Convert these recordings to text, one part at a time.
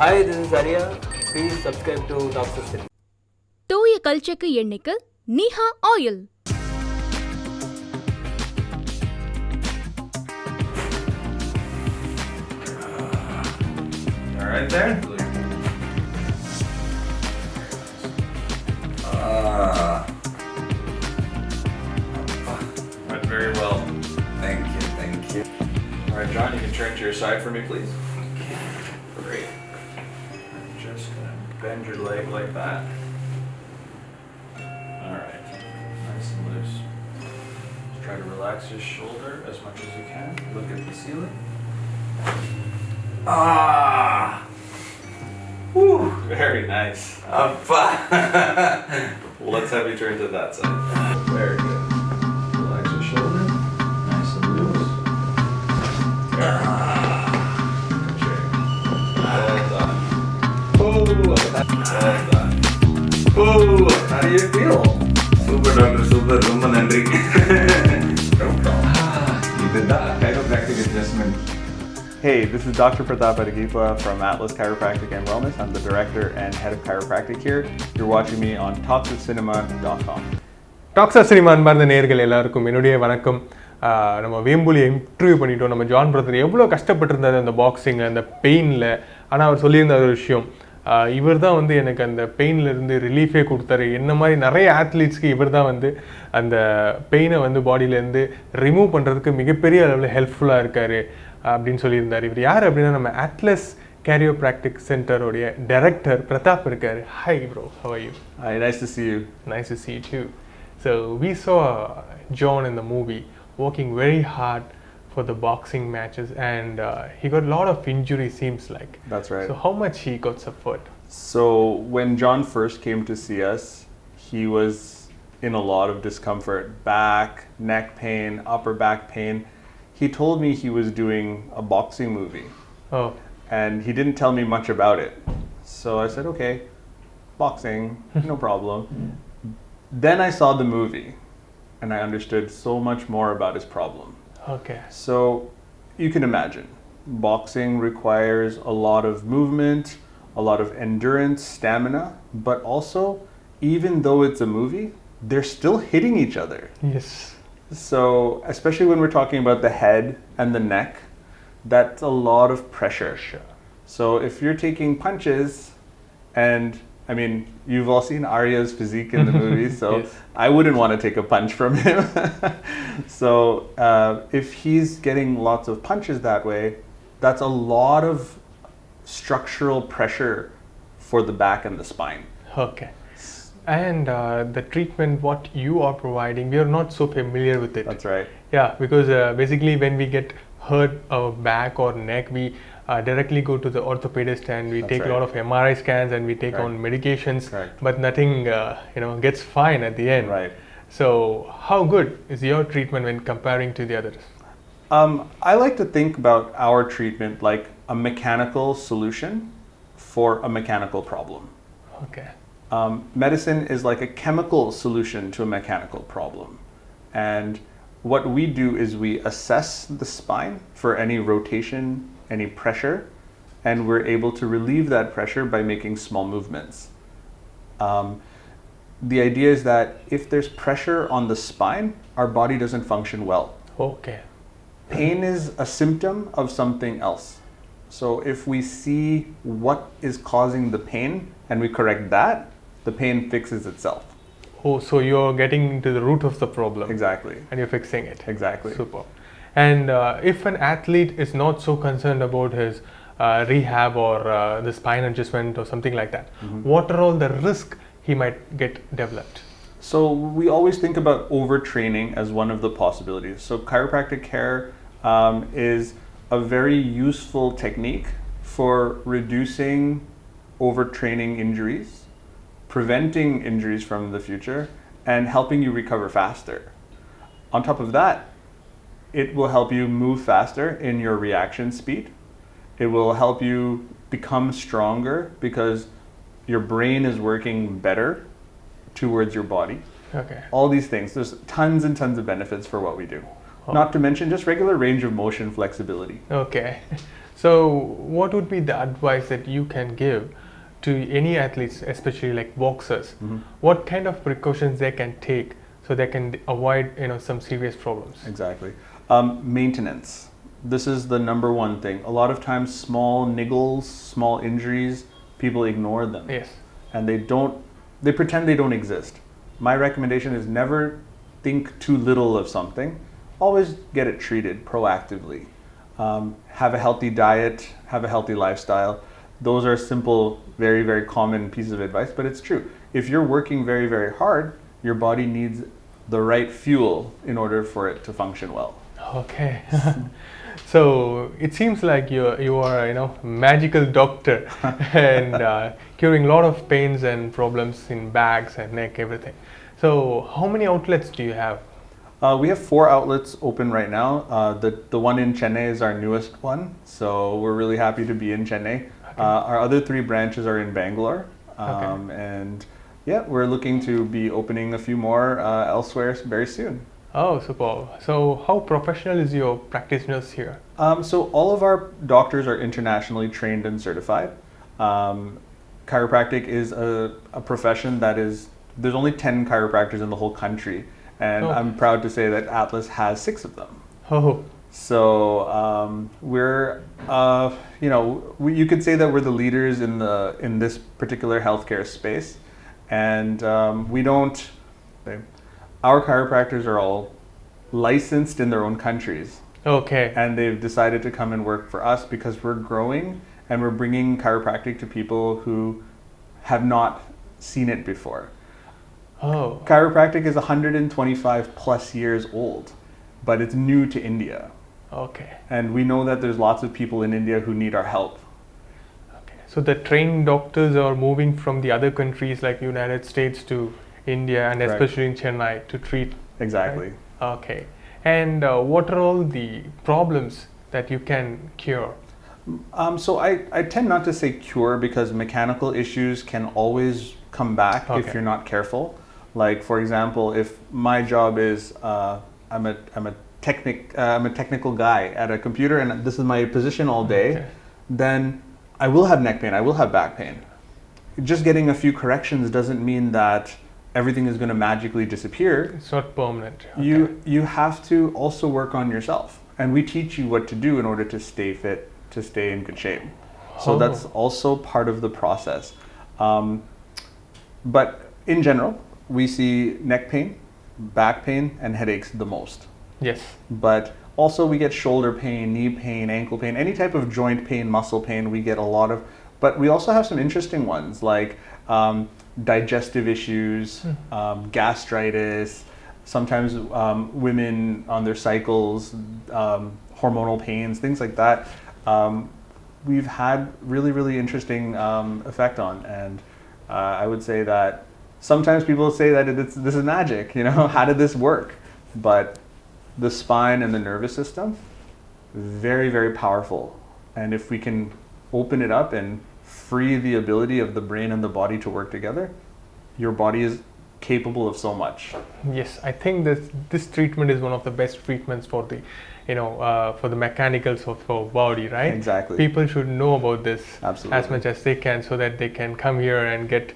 Hi, this is Arya. Please subscribe to TalksOfCinema. தூய கல்ச்சக்கு எண்ணெய்க்கு நீஹா oil. All right there. Went very well. Thank you. All right, John, you can turn to your side for me, please. Great. Just gonna bend your leg like that. All right, nice and loose. Just try to relax your shoulder as much as you can. Look at the ceiling. Woo! Very nice. Well, let's have you turn to that side. Very good. Relax your shoulder. Nice and loose. Well done. Well done. How do you feel? Super doctor, super. Romba nandri. No problem. This is chiropractic adjustment. Hey, this is Dr. Prathap from Atlas Chiropractic and Wellness. I'm the director and head of chiropractic here. You're watching me on TalksOfCinema.com. TalksOfCinema அன்பார்ந்த நேயர்கள் எல்லாருக்கும் என்னுடைய வணக்கம். நம்ம வேம்புலியை interview பண்ணிட்டோம். நம்ம John brother எவ்வளோ கஷ்டப்பட்டிருந்தாரு அந்த பாக்ஸிங்கில், அந்த பெயினில். ஆனால் அவர் சொல்லியிருந்த ஒரு விஷயம், இவர் தான் வந்து எனக்கு அந்த பெயின்லேருந்து ரிலீஃபே கொடுத்தாரு. என்ன மாதிரி நிறைய ஆத்லீட்ஸ்க்கு இவர் தான் வந்து அந்த பெயினை வந்து பாடியிலேருந்து ரிமூவ் பண்ணுறதுக்கு மிகப்பெரிய அளவில் ஹெல்ப்ஃபுல்லாக இருக்கார் அப்படின்னு சொல்லியிருந்தார். இவர் யார் அப்படின்னா நம்ம அட்லஸ் Chiropractic சென்டருடைய டைரக்டர் பிரதாப் இருக்கார். Hi bro, how are you? Hi, nice to see you. Nice to see you too. So we saw John in the movie working very hard for the boxing matches, and he got a lot of injuries, seems like. That's right. So how much he got suffered? So when John first came to see us, he was in a lot of discomfort, back, neck pain, upper back pain. He told me he was doing a boxing movie. Oh. And he didn't tell me much about it. So I said, okay, boxing, no problem. Then I saw the movie and I understood so much more about his problem. Okay. So you can imagine, boxing requires a lot of movement, a lot of endurance, stamina, but also, even though it's a movie, they're still hitting each other. Yes. So, especially when we're talking about the head and the neck, that's a lot of pressure. So if you're taking punches, and I mean, you've all seen Arya's physique in the movie, so Yes. I wouldn't want to take a punch from him. So if he's getting lots of punches that way, that's a lot of structural pressure for the back and the spine. Okay. And the treatment what you are providing, we are not so familiar with it. That's right. Yeah, because basically when we get hurt our back or neck, we directly go to the orthopedist and we That's take right. a lot of MRI scans and we take Correct. on medications, Correct. but nothing gets fine at the end. Right. So how good is your treatment when comparing to the others? I like to think about our treatment like a mechanical solution for a mechanical problem. Okay. Medicine is like a chemical solution to a mechanical problem. And what we do is we assess the spine for any rotation, any pressure, and we're able to relieve that pressure by making small movements. The idea is that if there's pressure on the spine, our body doesn't function well. Okay. Pain is a symptom of something else. So if we see what is causing the pain and we correct that, the pain fixes itself. Oh, so you're getting to the root of the problem. Exactly. And you're fixing it. Exactly. Super. And if an athlete is not so concerned about his rehab or the spine adjustment or something like that, what are all the risks he might get developed? So we always think about overtraining as one of the possibilities. So chiropractic care is a very useful technique for reducing overtraining injuries, preventing injuries from the future, and helping you recover faster. On top of that, it will help you move faster in your reaction speed. It will help you become stronger because your brain is working better towards your body. Okay. All these things. There's tons and tons of benefits for what we do. Not to mention just regular range of motion flexibility. Okay. So, what would be the advice that you can give to any athletes, especially like boxers? What kind of precautions they can take so they can avoid some serious problems? Exactly. Maintenance. This is the number one thing. A lot of times, small niggles, small injuries, people ignore them. Yes. And they pretend they don't exist. My recommendation is never think too little of something. Always get it treated proactively. Have a healthy diet, have a healthy lifestyle. Those are simple, very, very common pieces of advice, but it's true. If you're working very, very hard, your body needs the right fuel in order for it to function well. Okay. So it seems like you are magical doctor and curing a lot of pains and problems in backs and neck, everything. So how many outlets do you have? We have 4 outlets open right now. The one in Chennai is our newest one, so we're really happy to be in Chennai. Our other 3 branches are in Bangalore, and yeah, we're looking to be opening a few more elsewhere very soon. Oh, super. So how professional is your practitioners here? So all of our doctors are internationally trained and certified. Chiropractic is a profession that there's only 10 chiropractors in the whole country, and I'm proud to say that Atlas has 6 of them. Oh. So we're, you could say that we're the leaders in this particular healthcare space, and our chiropractors are all licensed in their own countries. Okay. And they've decided to come and work for us because we're growing and we're bringing chiropractic to people who have not seen it before. Oh. Chiropractic is 125 plus years old, but it's new to India. Okay. And we know that there's lots of people in India who need our help. Okay. So the trained doctors are moving from the other countries like United States to India and especially in Chennai to treat. Exactly. Right? Okay. And what are all the problems that you can cure? So I tend not to say cure because mechanical issues can always come back if you're not careful. Like for example, if my job is I'm a technical guy at a computer and this is my position all day, then I will have neck pain, I will have back pain. Just getting a few corrections doesn't mean that everything is going to magically disappear. It's not permanent. Okay. You have to also work on yourself, and we teach you what to do in order to stay fit, to stay in good shape. So that's also part of the process. But in general, we see neck pain, back pain, and headaches the most. Yes. But also we get shoulder pain, knee pain, ankle pain, any type of joint pain, muscle pain, we get a lot of. But we also have some interesting ones like digestive issues, gastritis, sometimes women on their cycles, hormonal pains, things like that. We've had really, really interesting effect on, and I would say that sometimes people say that this is magic, how did this work? But the spine and the nervous system, very, very powerful. And if we can open it up and free the ability of the brain and the body to work together, your body is capable of so much. Yes, I think this treatment is one of the best treatments for the, for the mechanicals of our body, right? Exactly. People should know about this Absolutely. as much as they can, so that they can come here and get,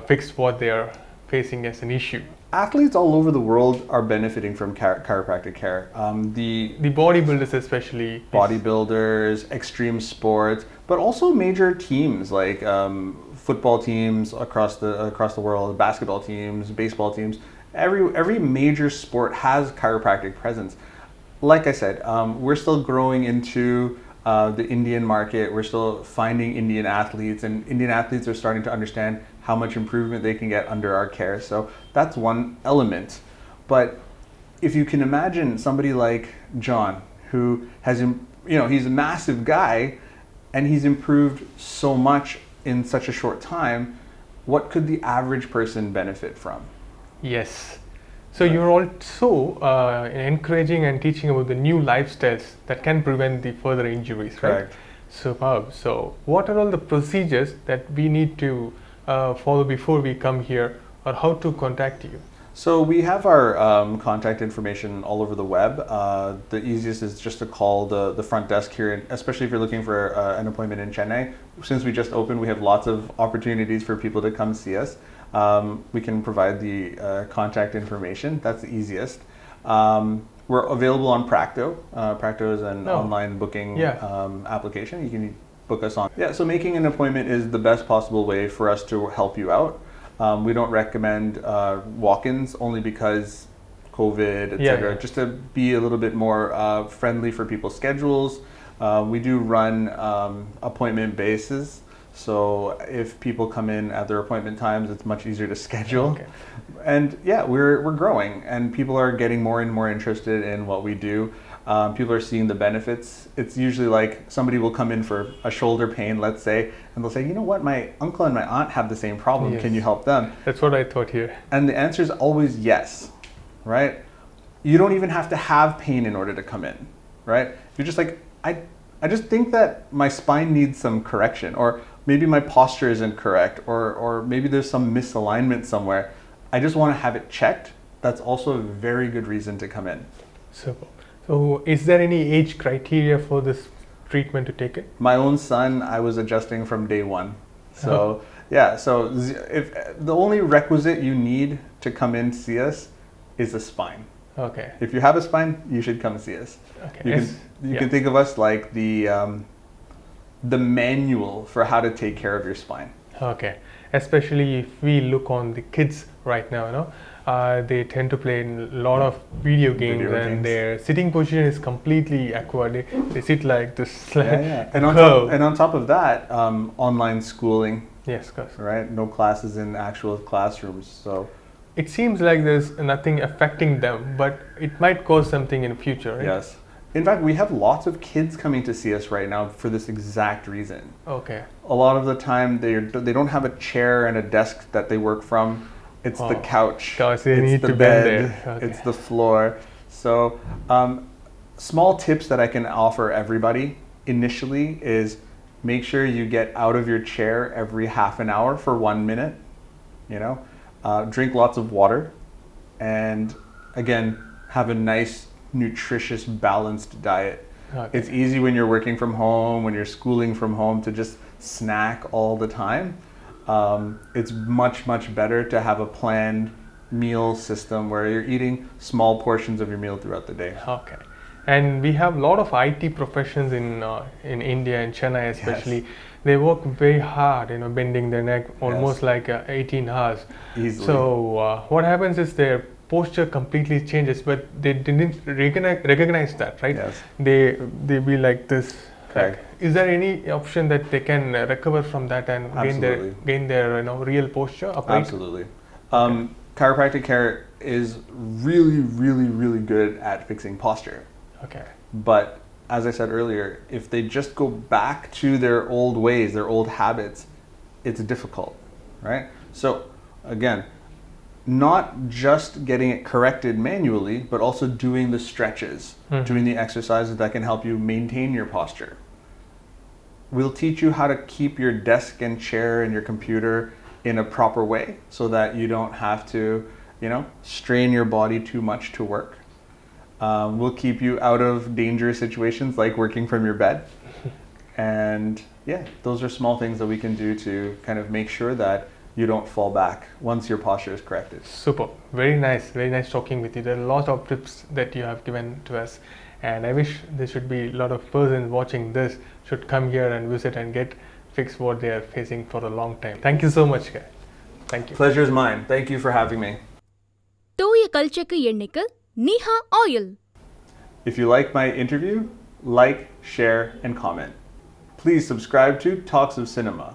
fixed what they are facing as an issue. Athletes all over the world are benefiting from chiropractic care. The bodybuilders especially. Bodybuilders, extreme sports, but also major teams like football teams across the world, basketball teams, baseball teams. Every major sport has chiropractic presence. Like I said, we're still growing into the Indian market. We're still finding Indian athletes, and Indian athletes are starting to understand how much improvement they can get under our care. So that's one element. But if you can imagine somebody like John, who has, he's a massive guy and he's improved so much in such a short time, what could the average person benefit from? Yes. So you're also encouraging and teaching about the new lifestyles that can prevent the further injuries, Correct. Right? Superb. So what are all the procedures that we need to follow before we come here, or how to contact you? So we have our contact information all over the web. The easiest is just to call the front desk here, especially if you're looking for an appointment in Chennai. Since we just opened, we have lots of opportunities for people to come see us. We can provide the contact information. That's the easiest. We're available on Practo. Practo is an online booking application. You can book us on. Yeah, so making an appointment is the best possible way for us to help you out. We don't recommend walk-ins only because COVID, etc. Just to be a little bit more friendly for people's schedules. We do run appointment basis. So if people come in at their appointment times, it's much easier to schedule. Okay. And yeah, we're growing, and people are getting more and more interested in what we do. People are seeing the benefits. It's usually like somebody will come in for a shoulder pain, let's say, and they'll say, you know what, my uncle and my aunt have the same problem. Yes. Can you help them? That's what I thought here. And the answer is always yes, right? You don't even have to have pain in order to come in, right? You're just like, I just think that my spine needs some correction, or maybe my posture isn't correct, or maybe there's some misalignment somewhere. I just want to have it checked. That's also a very good reason to come in. Super. So is there any age criteria for this treatment to take it? My own son, I was adjusting from day one. So yeah, so if the only requisite you need to come in see us is a spine. Okay. If you have a spine, you should come see us. Okay. You can think of us like the manual for how to take care of your spine. Okay. Especially if we look on the kids right now, you know, they tend to play a lot of video games, and their sitting position is completely awkward. They sit like this. And on top of that, online schooling. Yes, of course. Right? No classes in actual classrooms. So it seems like there's nothing affecting them, but it might cause something in the future, right? Yes. In fact, we have lots of kids coming to see us right now for this exact reason. Okay. A lot of the time, they don't have a chair and a desk that they work from. It's the couch. It's the bed. Okay. It's the floor. So, small tips that I can offer everybody initially is make sure you get out of your chair every half an hour for 1 minute. You know, drink lots of water, and again, have a nice, nutritious, balanced diet. Okay. It's easy when you're working from home, when you're schooling from home, to just snack all the time. It's much, much better to have a planned meal system where you're eating small portions of your meal throughout the day. Okay. And we have a lot of IT professions in India and Chennai especially. Yes. They work very hard, you know, bending their neck almost like 18 hours. Easily. So what happens is their posture completely changes, but they didn't recognize that, right? Yes. They be like this. Correct. Is there any option that they can recover from that and gain their real posture upright? Absolutely. Chiropractic care is really, really, really good at fixing posture. Okay. But as I said earlier, if they just go back to their old ways, their old habits, it's difficult, right? So again, not just getting it corrected manually, but also doing the stretches, doing the exercises that can help you maintain your posture. We'll teach you how to keep your desk and chair and your computer in a proper way so that you don't have to, strain your body too much to work. We'll keep you out of dangerous situations like working from your bed. And yeah, those are small things that we can do to kind of make sure that you don't fall back once your posture is corrected. Super. Very nice talking with you. There are a lot of tips that you have given to us, and I wish there should be a lot of persons watching this should come here and visit and get fixed what they are facing for a long time. Thank you so much, guy. Thank you. Pleasure is mine. Thank you for having me. தூய கல்ச்சக்கு எண்ணெய்க்கு நீஹா oil. If you like my interview, like, share, and comment. Please subscribe to Talks of Cinema.